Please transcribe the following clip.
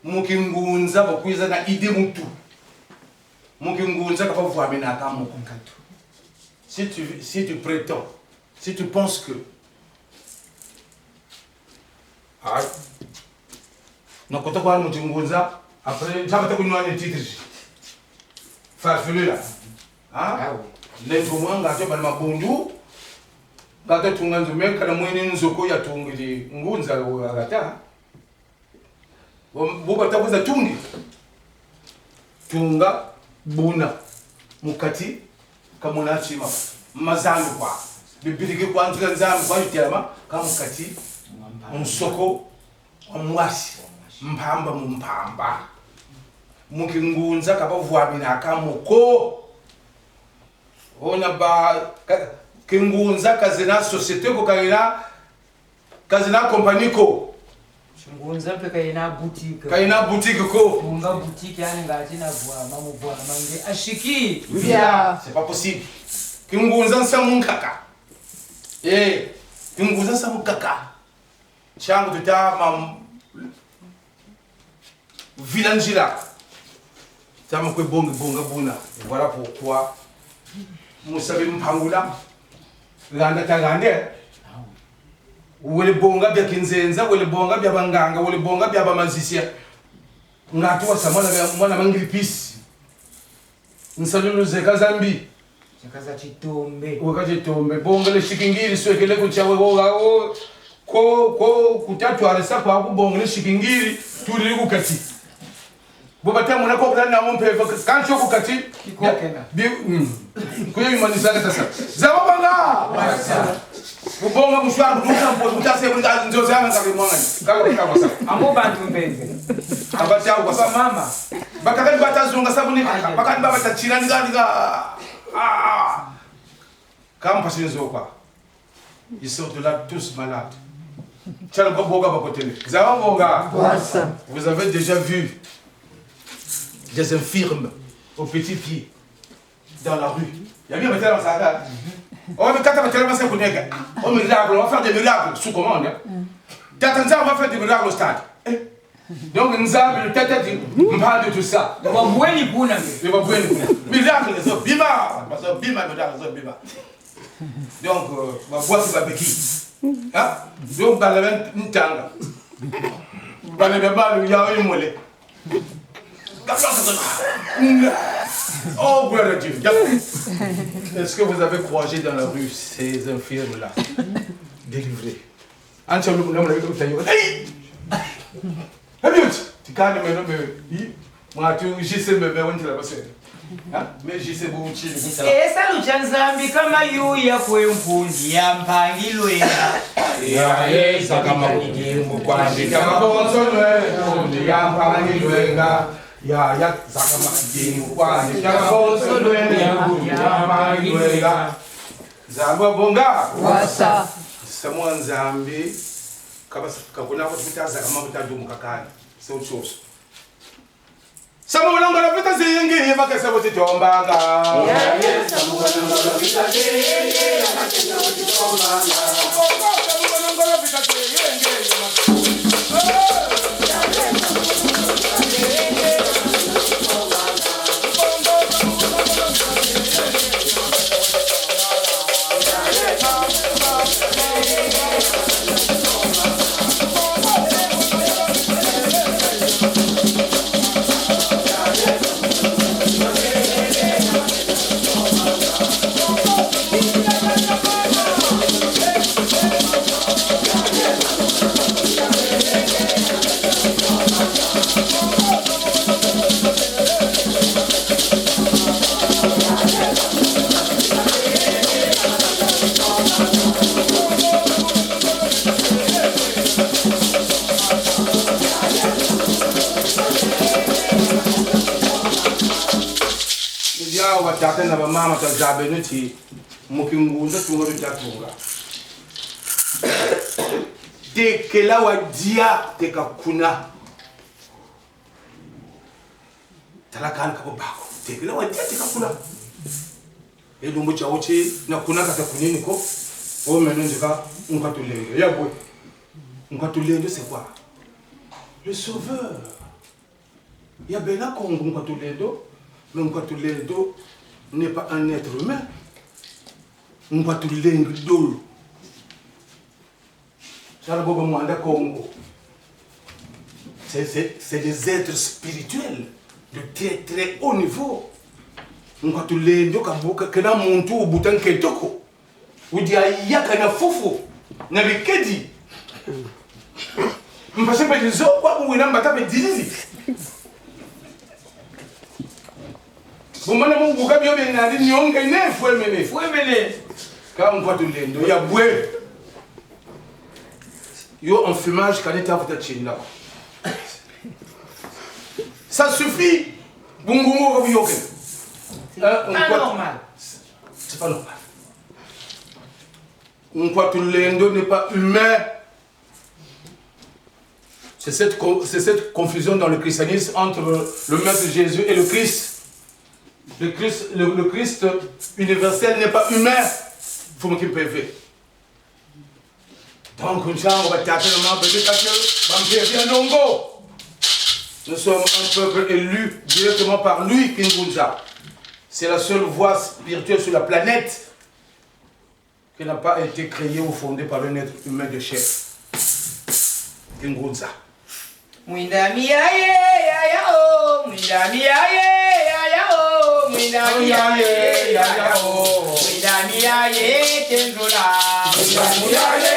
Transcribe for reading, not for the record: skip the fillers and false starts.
mukingunza bakwiza na ide mutu mukingunza kapa vuame na kamo konkatu si tu prétends si tu penses que non quand on parle mukingunza après j'avais kunywa ni titre farfelu là hein les tumanga to bana mabundu ngata tunganzo meka na mwene nzoko ya tungili ngunza agata boba tabuza tungi tunga buna mukati kamuna chima mazangu kwa bibirike kwa nzangu kwa yitema kamukati unsoko omwasi mpamba mukingunza kabavuamina akamoko ona ba kingunza kazina société ko kazina compagnie ko ngunza pe kaina boutique ko unga boutique yani ngati na bwa mange ashiki c'est pas possible kingunza nsamunkaka kingunza nsamunkaka changu tuta mam vilangira tama ko bonga buna voilà pourquoi musabe mpangula landa tagande wele bonga bya kinzenza wele bonga bya banganga wele bonga bya bamazisia ngati wasamana bya mwana mangilipisi nsalulu zekazambi zakaza chitombe wakaje tombe bonga le shikingiri swekele kuchawe ko kutatu aresa kwa kubonga le shikingiri tuli kukati bobata mona ko kana mumpeva kancho kukati kikokena bi kuyo imanisa katasa zabanga ubonga mushwara kutuza mpo kutase kundi nzoza yanga kabimwanga kaka kwasa amo bantu mpenzi abata kwasa mama bakakali batazunga sabuni bakakali batachira ndiga comme parce qu'ils ont quoi ils sortent de là tous malades vous avez déjà vu des infirmes aux petits pieds dans la rue. Il y a bien mettre dans ça. On va faire des miracles sous commande. On va faire des miracles au stade. Donc nous avons le tête on parle de tout ça. Miracle, bima, donc ma voix c'est la béquille. Donc dans la même tanga. Dans le bal il y a une mollet. Oh, gloire à Dieu. Est-ce que vous avez croisé dans la rue ces infirmes-là délivrés? esa luchanzambi kama yuya kwempunzi yampangilwera esa kama kujimbu kwandika mabonsonwe yampangilwenga ya zakama kujimbu kwandika mabonsonwe yampangilwenga zambwa bonga wasa samwa nzambi kakuna kuti kutaza kama kutadumu kakani c'est autre chose. Samwana ngora vita zingi bakase kuti tombanga samwana vita zingi bakase kuti tombanga samwana ngora vita zingi watata na mama tazabe nuti mukingunza tunga rutatunga tekela wadia tekakuna talakan kabako tekela wadia tekakuna edumbu chawoche na kuna kata kunini ko o menonjeka nkatulenge ya boy nkatulenge c'est quoi le sauveur Il y a bien un Ngwatuledo, mais Ngwatuledo n'est pas un être humain. Ngwatuledo. C'est des êtres spirituels de très très haut niveau. Ngwatuledo kana muntu butan ketoko. Udi ayaka na fufu na bikedi. Mpase pe dizo kwa mwina mbata pe dizizi. Bumana mungu kabi yobe na ndi nyonga ine fuemene. Fuemene. Ka Ngwatuledo ya bwe. Yo en fumage kaneta vuta chinda. Ça suffit. Bungumo kabi yoke. Pas normal. C'est pas normal. Ngwatuledo n'est pas humain. C'est cette confusion dans le christianisme entre le Maître Jésus et le Christ. Le Christ universel n'est pas humain. Il faut qu'il peut. Donc, nous sommes un peuple élu directement par lui, Kingunza. C'est la seule voie spirituelle sur la planète qui n'a pas été créée ou fondée par un être humain de chair. Kingunza. Mwindami aye ya o, mwindami aye ya o, mwindami aye ya o, mwindami aye tenzola, mwindami aye